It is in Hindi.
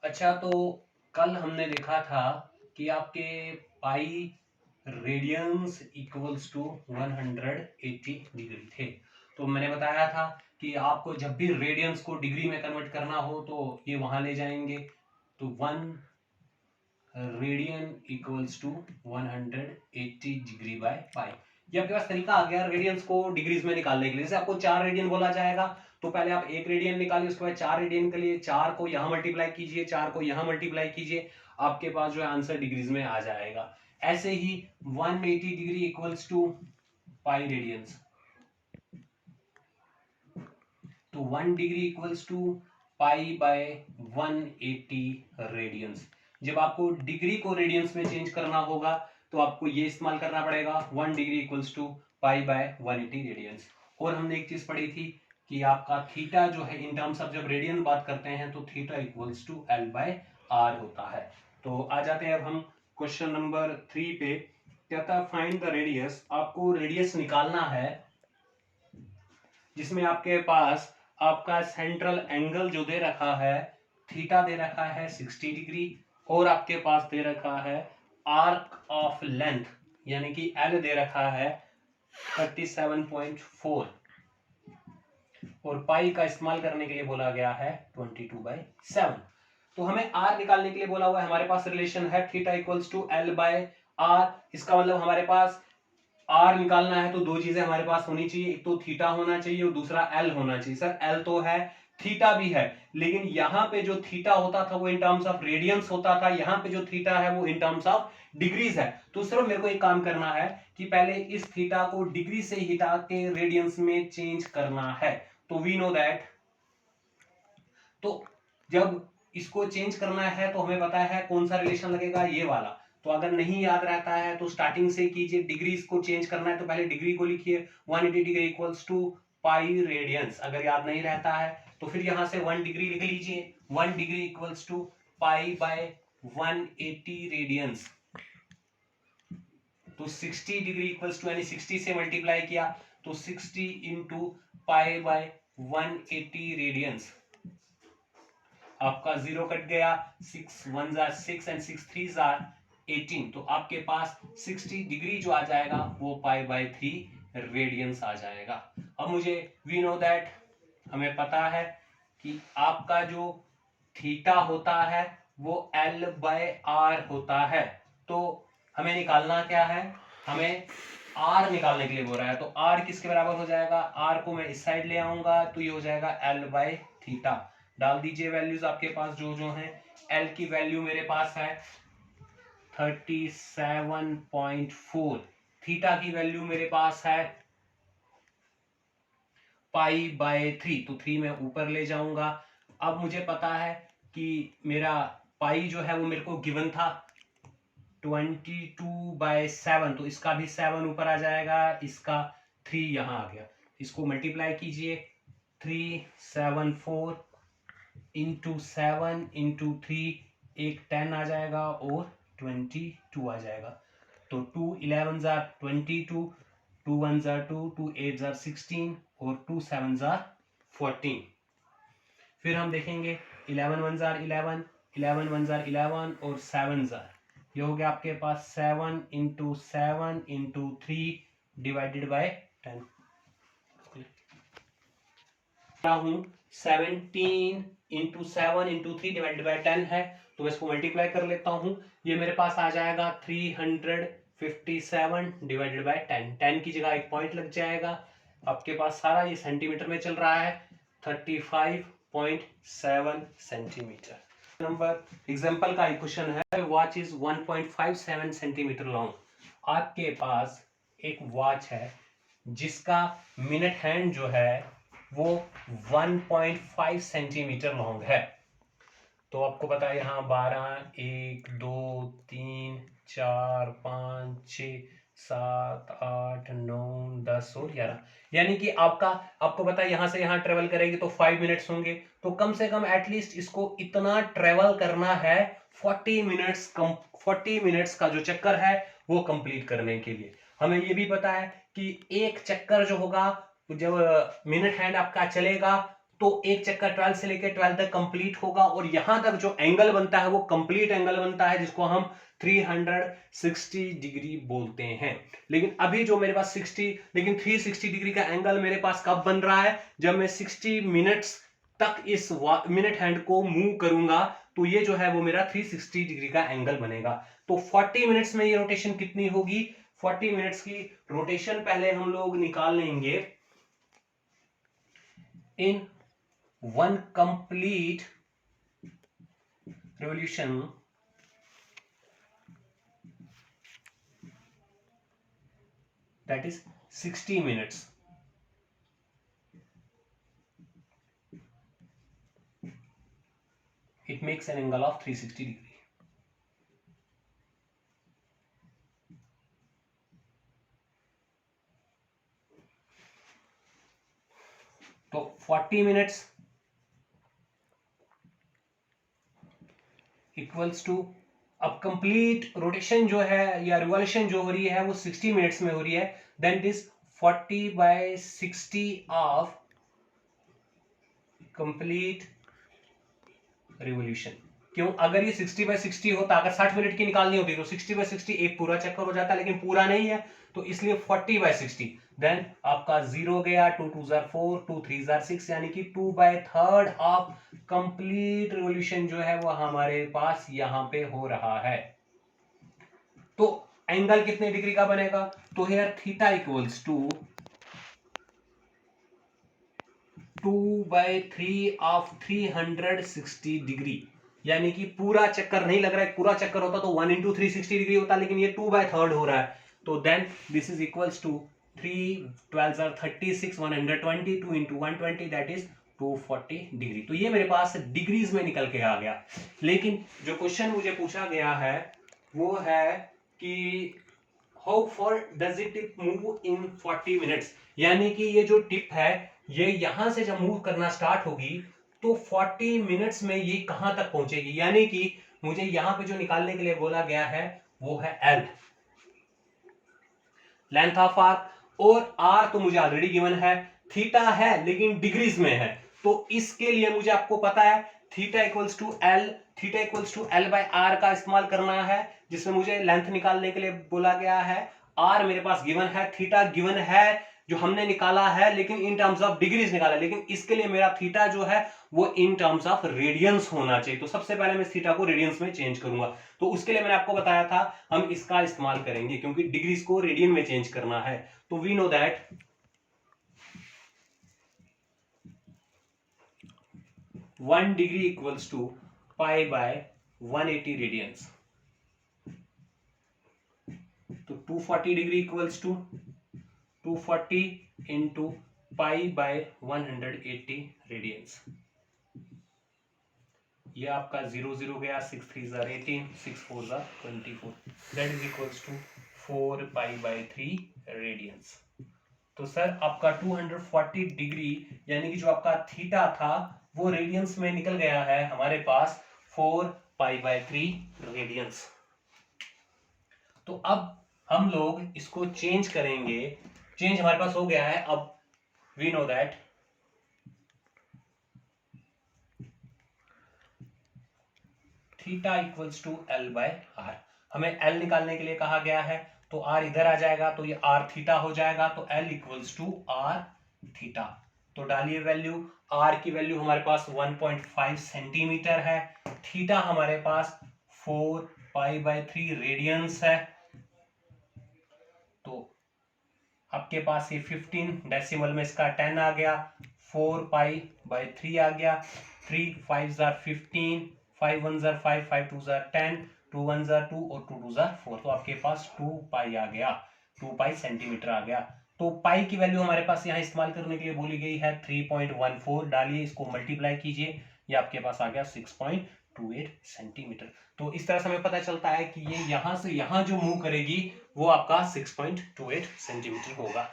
अच्छा, तो कल हमने देखा था कि आपके pi radians equals to 180 degree थे। तो मैंने बताया था कि आपको जब भी रेडियंस को डिग्री में कन्वर्ट करना हो तो ये वहां ले जाएंगे। तो 1 radian equals to 180 degree by pi. ये आपके पास तरीका आ गया रेडियंस को डिग्रीज में निकालने के लिए। जैसे आपको 4 रेडियन बोला जाएगा तो पहले आप 1 रेडियन निकालिए, उसके बाद 4 रेडियन के लिए 4 को यहां मल्टीप्लाई कीजिए, 4 को यहां मल्टीप्लाई कीजिए, आपके पास जो है आंसर डिग्रीज में आ जाएगा। ऐसे ही 180 degree equals to pi radians. तो 1 degree equals to pi by 180 radians. जब आपको डिग्री को रेडियंस में चेंज करना होगा तो आपको ये इस्तेमाल करना पड़ेगा 1 degree equals to pi by 180 radians. और हमने एक चीज पढ़ी थी कि आपका थीटा जो है इन टर्म्स ऑफ जब रेडियन बात करते हैं तो theta equals to L by R होता है। तो आ जाते हैं अब हम क्वेश्चन नंबर 3 पे। कहता है फाइंड द रेडियस। आपको रेडियस निकालना है जिसमें आपके पास आपका सेंट्रल एंगल जो दे रखा है थीटा दे रखा है 60 डिग्री, और आपके पास दे रखा है आर्क ऑफ लेंथ यानी कि एल दे रखा है 37.4, और पाई का इस्तेमाल करने के लिए बोला गया है 22/7। तो हमें आर निकालने के लिए बोला हुआ है। हमारे पास रिलेशन है theta equals to L by R. इसका मतलब हमारे पास आर निकालना है तो दो चीजें हमारे पास होनी चाहिए, एक तो थीटा होना चाहिए और दूसरा एल होना चाहिए। सर एल तो है, थीटा भी है, लेकिन यहां पे जो थीटा होता था वो इन टर्म्स ऑफ रेडियंस होता था, यहां पे जो थीटा है वो इन टर्म्स ऑफ डिग्रीज है। तो सिर्फ मेरे को एक काम करना है कि पहले इस थीटा को डिग्री से हिटा के रेडियंस में चेंज करना है। तो वी नो दैट, तो जब इसको चेंज करना है तो हमें पता है कौन सा रिलेशन लगेगा, ये वाला। तो अगर नहीं याद रहता है तो स्टार्टिंग से कीजिए। डिग्रीज को चेंज करना है तो पहले डिग्री को लिखिए 180 degree equals to pi radians. अगर याद नहीं रहता है तो फिर यहां से 1 डिग्री लिख लीजिए। 1 degree equals to pi by 180 radians. तो 60 डिग्री इक्वल्स टू यानी 60 से मल्टीप्लाई किया तो 60 इंटू पाई बाय 180 रेडियंस। आपका 0 कट गया, 6 1 जार 6 एंड 6 3 जार 18। तो आपके पास 60 डिग्री जो आ जाएगा वो पाई बाय 3 रेडियंस आ जाएगा। अब मुझे वी नो दैट, हमें पता है कि आपका जो थीटा होता है वो एल बाय आर होता है। तो हमें निकालना क्या है, हमें आर निकालने के लिए बोल रहा है। तो आर किसके बराबर हो जाएगा, आर को मैं इस साइड ले आऊंगा तो ये हो जाएगा एल बाय थीटा। डाल दीजिए वैल्यूज आपके पास जो जो हैं। एल की वैल्यू मेरे पास है 37.4, थीटा की वैल्यू मेरे पास है पाई बाय 3, तो 3 मैं ऊपर ले जाऊंगा। अब मुझे पता है कि मेरा पाई जो है वो मेरे को गिवन था 22/7, तो इसका भी 7 ऊपर आ जाएगा, इसका 3 यहां आ गया। इसको मल्टीप्लाई कीजिए, 374 इंटू 7 इंटू 3, एक 10 आ जाएगा और 22 आ जाएगा। तो 2 11 जार 22, 2 1 जार 2, 2 8 जार 16 और 2 7 जार 14। फिर हम देखेंगे 11 1 जार 11, 11 1 जार 11 और 7 जार, ये हो गया आपके पास 7 इंटू 7 इंटू 3 डिवाइडेड बाय 10। हूं 17 इंटू 7 इंटू 3 डिवाइडेड बाय 10 है, तो मैं इसको मल्टीप्लाई कर लेता हूं। ये मेरे पास आ जाएगा 357 डिवाइडेड बाय 10। 10 की जगह एक पॉइंट लग जाएगा। आपके पास सारा ये सेंटीमीटर में चल रहा है, 35.7 सेंटीमीटर। नंबर एग्जांपल का क्वेश्चन है, वॉच इज 1.57 सेंटीमीटर लॉन्ग। आपके पास एक वॉच है जिसका मिनट हैंड जो है वो 1.5 सेंटीमीटर लॉन्ग है। तो आपको पता है यहाँ 12 1 2 3 4 5 6 7 8 9 10 और 11, यानी कि आपको पता है यहाँ से यहाँ ट्रेवल करेगी तो 5 मिनट्स होंगे। तो कम से कम एटलीस्ट इसको इतना ट्रेवल करना है 40 मिनट्स। 40 मिनट्स का जो चक्कर है वो कंप्लीट करने के लिए। हमें ये भी पता है कि एक चक्कर जो होगा, जब मिनट हैंड आपका चलेगा तो एक चक्कर 12 से लेकर 12 तक कंप्लीट होगा और यहां तक जो एंगल बनता है वो कंप्लीट एंगल बनता है, जिसको हम 360 डिग्री बोलते हैं। लेकिन अभी जो मेरे पास 360 डिग्री का एंगल मेरे पास कब बन रहा है, जब मैं 60 मिनट्स तक इस मिनट हैंड को मूव करूंगा, तो ये जो है वो मेरा 360 डिग्री का एंगल बनेगा। तो 40 मिनट्स में ये रोटेशन कितनी होगी, 40 मिनट्स की रोटेशन पहले हम लोग निकाल लेंगे। In one complete revolution, that is 60 minutes, it makes an angle of 360 degree. तो 40 मिनट्स इक्वल्स टू, अब कंप्लीट रोटेशन जो है या रिवॉल्यूशन जो हो रही है वो 60 मिनट्स में हो रही है, then it is 40/60 of complete revolution. क्यों, अगर ये 60/60 होता, अगर 60 मिनट की निकालनी होती तो 60/60 एक पूरा चक्कर हो जाता, लेकिन पूरा नहीं है तो इसलिए 40/60, देन आपका 0 गया, 2 2 4, 2 3 6, यानी कि 2/3 ऑफ कंप्लीट रिवॉल्यूशन जो है वो हमारे पास यहां पे हो रहा है। तो एंगल कितने डिग्री का बनेगा, तो here theta equals to 2/3 of 360 degree, यानी कि पूरा चक्कर नहीं लग रहा है, पूरा चक्कर होता तो 1 × 360 डिग्री होता, लेकिन ये 2/3 हो रहा है, तो then this is equals to 3 12 36 120, 2 × 120, that is 240 degree. तो ये मेरे पास डिग्रीज में निकल के आ गया। लेकिन जो क्वेश्चन मुझे पूछा गया है वो है कि how for does it move in 40 minutes, यानी कि ये जो टिप है ये यहां से जब मूव करना स्टार्ट होगी तो 40 मिनट्स में ये कहां तक पहुंचेगी, यानी कि मुझे यहां पे जो निकालने के लिए बोला गया है वो है L, लेंथ ऑफ आर्क, और R तो मुझे ऑलरेडी गिवन है, थीटा है लेकिन डिग्रीज में है, तो इसके लिए मुझे आपको पता है थीटा इक्वल्स टू L/R का इस्तेमाल करना है, जिसमें मुझे लेंथ निकालने के लिए बोला गया है। R मेरे पास गिवन है, थीटा गिवन है जो हमने निकाला है, लेकिन इन टर्म्स ऑफ डिग्रीज निकाला, लेकिन इसके लिए मेरा थीटा जो है वो इन टर्म्स ऑफ रेडियंस होना चाहिए। तो सबसे पहले मैं थीटा को रेडियंस में चेंज करूंगा, तो उसके लिए मैंने आपको बताया था हम इसका इस्तेमाल करेंगे, क्योंकि डिग्रीज को रेडियन में चेंज करना है। तो we know that 1 degree equals to π/180 radians, तो 240 degree equals to 240 into π/180 radians. ये आपका 0 0 गया, 6 3 18, 6 4 24, that is equals to 4π/3 radians. तो सर आपका 240 डिग्री यानी कि जो आपका थीटा था वो रेडियंस में निकल गया है हमारे पास 4π/3 रेडियंस। तो अब हम लोग इसको चेंज करेंगे, चेंज हमारे पास हो गया है। अब we know that theta equals to L/R, हमें L निकालने के लिए कहा गया है, तो R इधर आ जाएगा तो ये R थीटा हो जाएगा, तो L equals to R theta. तो डालिए वैल्यू, R की वैल्यू हमारे पास 1.5 सेंटीमीटर है, थीटा हमारे पास 4π/3 रेडियंस है, तो आपके पास ये 15 डेसिमल में इसका 10 आ गया, 4π/3 आ गया, 3 5 15, 5 1 5, 5 2 10, 2 1 2 और 2 2 4, तो आपके पास 2π आ गया, 2π सेंटीमीटर आ गया। तो पाई की वैल्यू हमारे पास यहाँ इस्तेमाल करने के लिए बोली गई है 3.14, डालिए इसको मल्टीप्लाई कीजिए, ये आपके पास आ गया 6.28 सेंटीमीटर। तो इस तरह से हमें पता चलता है कि ये यहां से यहां जो मूव करेगी वो आपका 6.28 सेंटीमीटर होगा।